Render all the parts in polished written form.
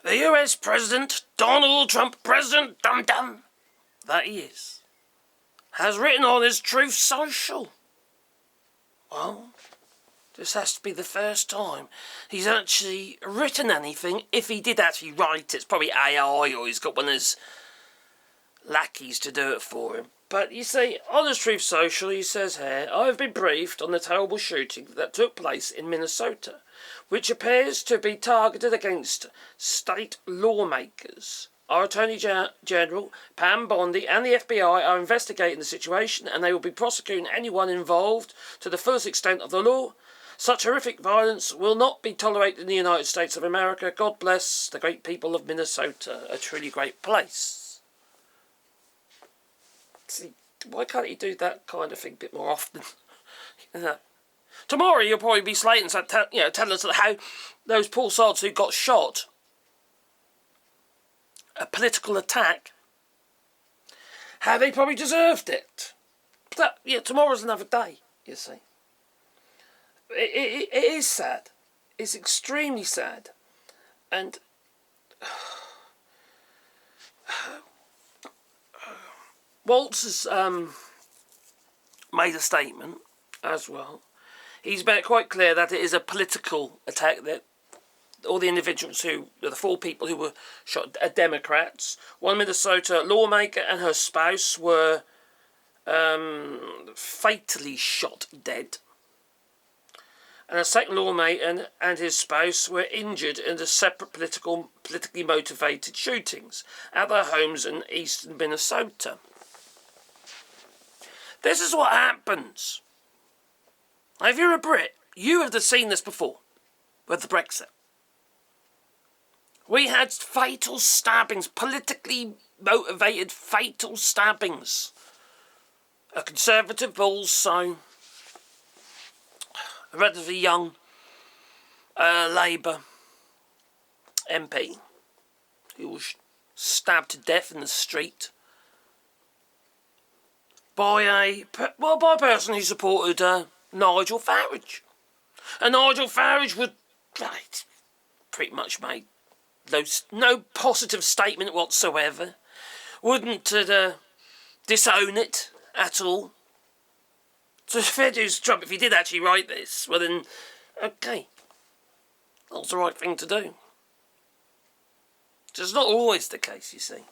The US President, Donald Trump, President Dum-Dum, that he is, has written on his Truth Social. Well, this has to be the first time he's actually written anything. If he did actually write, it's probably AI or he's got one of his lackeys to do it for him. But you see, on his Truth Social, he says here, I have been briefed on the terrible shooting that took place in Minnesota, which appears to be targeted against state lawmakers. Our Attorney General, Pam Bondi, and the FBI are investigating the situation, and they will be prosecuting anyone involved to the fullest extent of the law. Such horrific violence will not be tolerated in the United States of America. God bless the great people of Minnesota, a truly great place. See, why can't he do that kind of thing a bit more often? Tomorrow you'll probably be slating, telling us how those poor sods who got shot, a political attack, how they probably deserved it. But tomorrow's another day, you see. It is sad. It's extremely sad. And Waltz has made a statement as well. He's made it quite clear that it is a political attack, that all the individuals the 4 people who were shot are Democrats. One Minnesota lawmaker and her spouse were fatally shot dead. And a second lawmaker and his spouse were injured in the separate politically motivated shootings at their homes in eastern Minnesota. This is what happens. If you're a Brit, you have seen this before with the Brexit. We had fatal stabbings, politically motivated fatal stabbings. A Conservative, but also a relatively young Labour MP who was stabbed to death in the street by a person who supported Nigel Farage. And Nigel Farage would pretty much made no positive statement whatsoever. Wouldn't disown it at all. So fair dues to Trump, if he did actually write this, well then, okay, that's the right thing to do. It's not always the case, you see.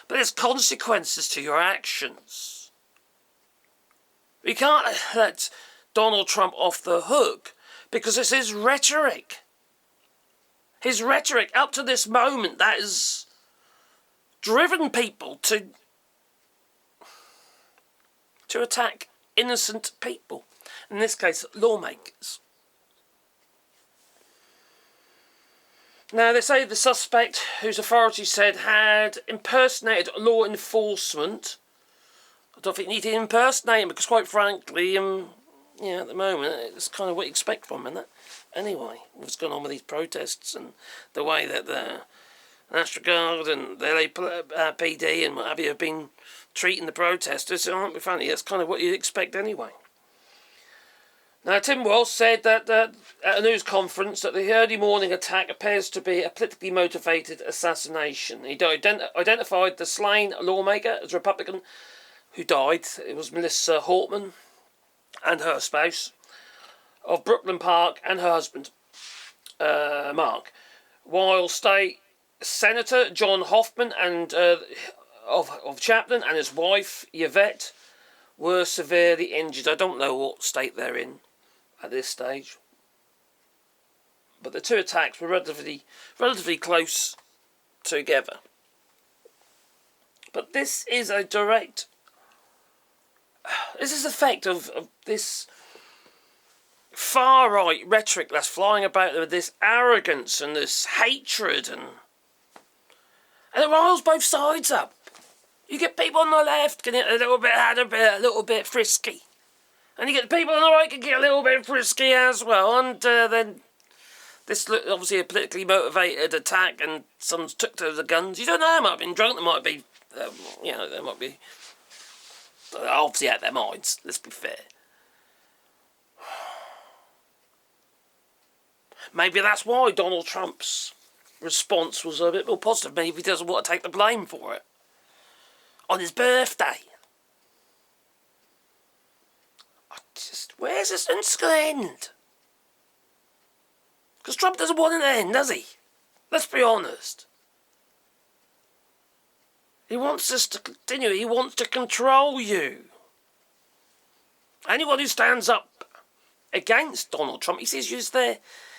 But there's consequences to your actions. We can't let Donald Trump off the hook because it's his rhetoric. His rhetoric up to this moment that has driven people to attack innocent people. In this case, lawmakers. Now, they say the suspect, whose authorities said had impersonated law enforcement. I don't think you need to impersonate him because, quite frankly, at the moment, it's kind of what you expect from him, isn't it? Anyway, what's going on with these protests and the way that the National Guard and the LAPD and what have you have been treating the protesters, aren't we funny? That's kind of what you'd expect anyway. Now, Tim Walsh said that at a news conference that the early morning attack appears to be a politically motivated assassination. He identified the slain lawmaker as a Republican who died. It was Melissa Hortman and her spouse of Brooklyn Park and her husband, Mark, while State Senator John Hoffman and of Chaplin and his wife Yvette were severely injured. I don't know what state they're in at this stage, but the 2 attacks were relatively close together. But this is a direct. This is the effect of this far-right rhetoric that's flying about with this arrogance and this hatred, and it riles both sides up. You get people on the left getting a little bit frisky, and you get people on the right can get a little bit frisky as well. And then this looked obviously a politically motivated attack, and someone's took to the guns. You don't know. They might have been drunk. They might be, they might be obviously out their minds. Let's be fair. Maybe that's why Donald Trump's response was a bit more positive. Maybe he doesn't want to take the blame for it. On his birthday. Where's this going to end? Because Trump doesn't want an end, does he? Let's be honest. He wants us to continue. He wants to control you. Anyone who stands up against Donald Trump, he sees you as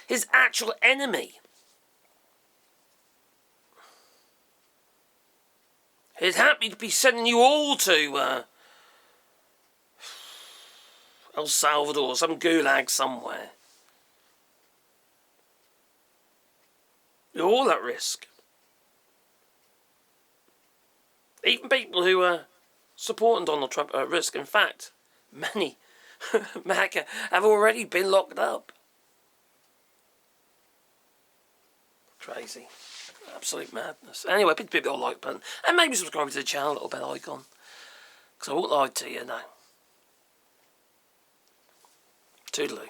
his actual enemy. He's happy to be sending you all to El Salvador, some gulag somewhere. You're all at risk. Even people who are supporting Donald Trump are at risk. In fact, many MAGA have already been locked up. Crazy. Absolute madness. Anyway, hit the like button. And maybe subscribe to the channel, little bell icon. Because I won't lie to you now. Toodaloo.